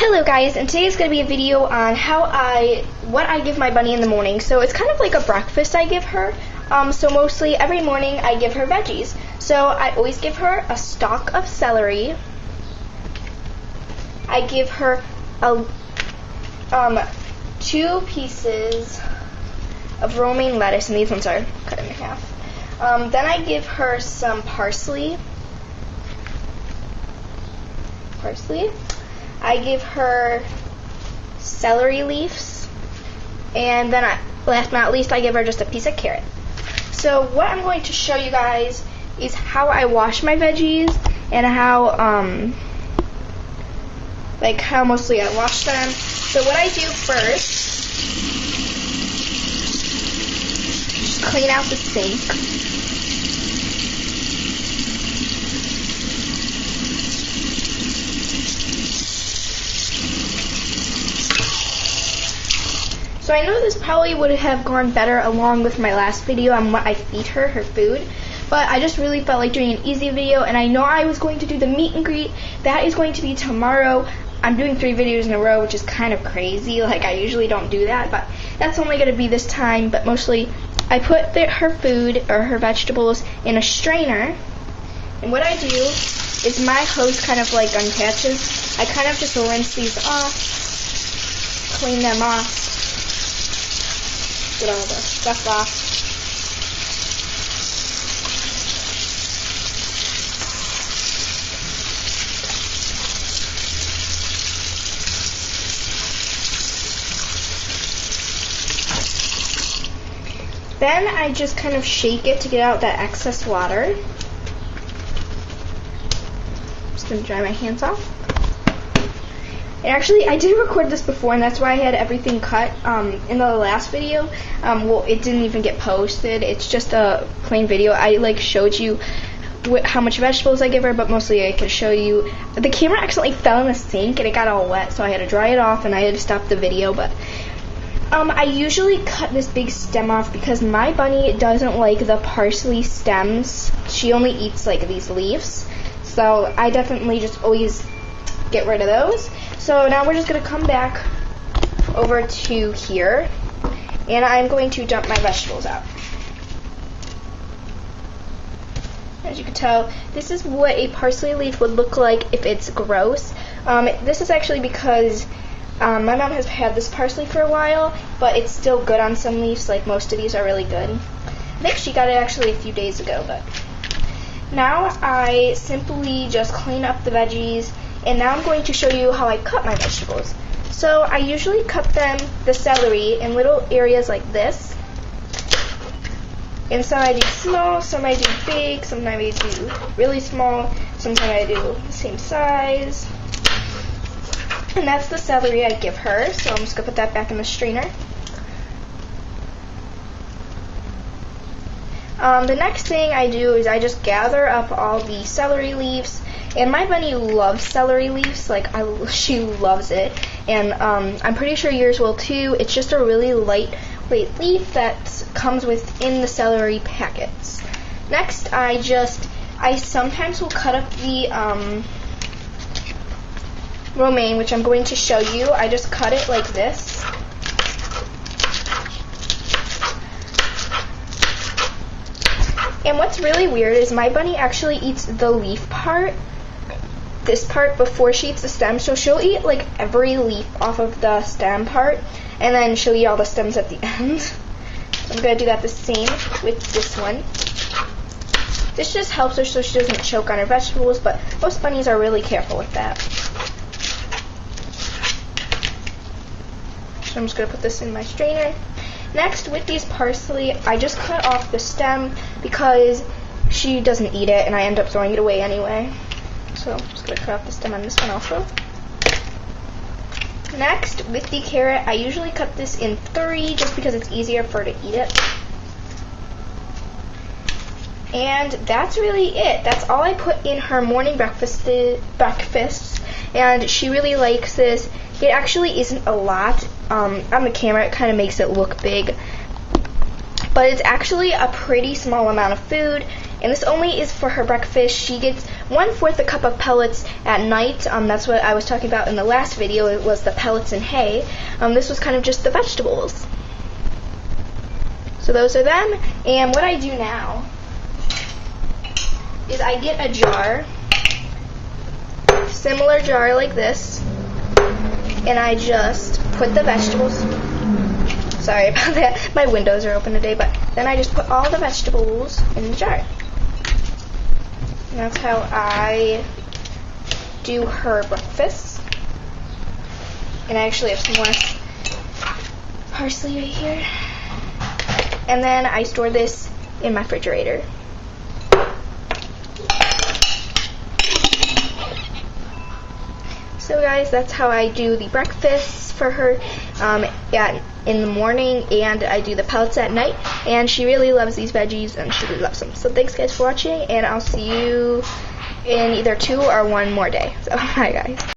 Hello guys, and today is going to be a video on what I give my bunny in the morning. So it's kind of like a breakfast I give her. So mostly every morning I give her veggies. So I always give her a stalk of celery. I give her two pieces of romaine lettuce, and these ones are cut in half. Then I give her some parsley. I give her celery leaves, and then last but not least, I give her just a piece of carrot. So what I'm going to show you guys is how I wash my veggies and how mostly I wash them. So what I do first, just clean out the sink. So I know this probably would have gone better along with my last video on what I feed her food, but I just really felt like doing an easy video, and I know I was going to do the meet and greet. That is going to be tomorrow. I'm doing 3 videos in a row, which is kind of crazy. Like, I usually don't do that, but that's only going to be this time. But mostly I put her food or her vegetables in a strainer, and what I do is my hose kind of like unattaches. I kind of just rinse these off, clean them off, get all the stuff off. Then I just kind of shake it to get out that excess water. I'm just going to dry my hands off. And actually, I did record this before, and that's why I had everything cut in the last video. Well, it didn't even get posted. It's just a plain video. I showed you how much vegetables I give her, but mostly I could show you. The camera accidentally fell in the sink, and it got all wet, so I had to dry it off, and I had to stop the video. But I usually cut this big stem off because my bunny doesn't like the parsley stems. She only eats these leaves. So I definitely just always get rid of those. So now we're just going to come back over to here, and I'm going to dump my vegetables out. As you can tell, this is what a parsley leaf would look like if it's gross. This is actually because my mom has had this parsley for a while, but it's still good on some leaves. Like, most of these are really good. I think she got it actually a few days ago. But now I simply just clean up the veggies, and now I'm going to show you how I cut my vegetables. So I usually cut the celery in little areas like this. And some I do small, some I do big, sometimes I do really small, sometimes I do the same size. And that's the celery I give her, so I'm just going to put that back in the strainer. The next thing I do is I just gather up all the celery leaves, and my bunny loves celery leaves. She loves it, and I'm pretty sure yours will too. It's just a really lightweight leaf that comes within the celery packets. Next, I sometimes will cut up the romaine, which I'm going to show you. I just cut it like this. And what's really weird is my bunny actually eats the leaf part, this part, before she eats the stem. So she'll eat every leaf off of the stem part, and then she'll eat all the stems at the end. So I'm going to do that the same with this one. This just helps her so she doesn't choke on her vegetables, but most bunnies are really careful with that. So I'm just going to put this in my strainer. Next, with these parsley, I just cut off the stem because she doesn't eat it, and I end up throwing it away anyway. So I'm just going to cut off the stem on this one also. Next, with the carrot, I usually cut this in 3 just because it's easier for her to eat it. And that's really it. That's all I put in her morning breakfasts, and she really likes this. It actually isn't a lot. On the camera, it kind of makes it look big, but it's actually a pretty small amount of food, and this only is for her breakfast. She gets 1/4 a cup of pellets at night. That's what I was talking about in the last video. It was the pellets and hay. This was kind of just the vegetables. So those are them. And what I do now is I get a jar, similar jar like this, and I just put the vegetables. Sorry about that. My windows are open today, but then I just put all the vegetables in the jar. And that's how I do her breakfast. And I actually have some more parsley right here. And then I store this in my refrigerator. So guys, that's how I do the breakfast for her in the morning, and I do the pellets at night, and she really loves these veggies, and she really loves them. So thanks guys for watching, and I'll see you in either 2 or 1 more day. So bye guys.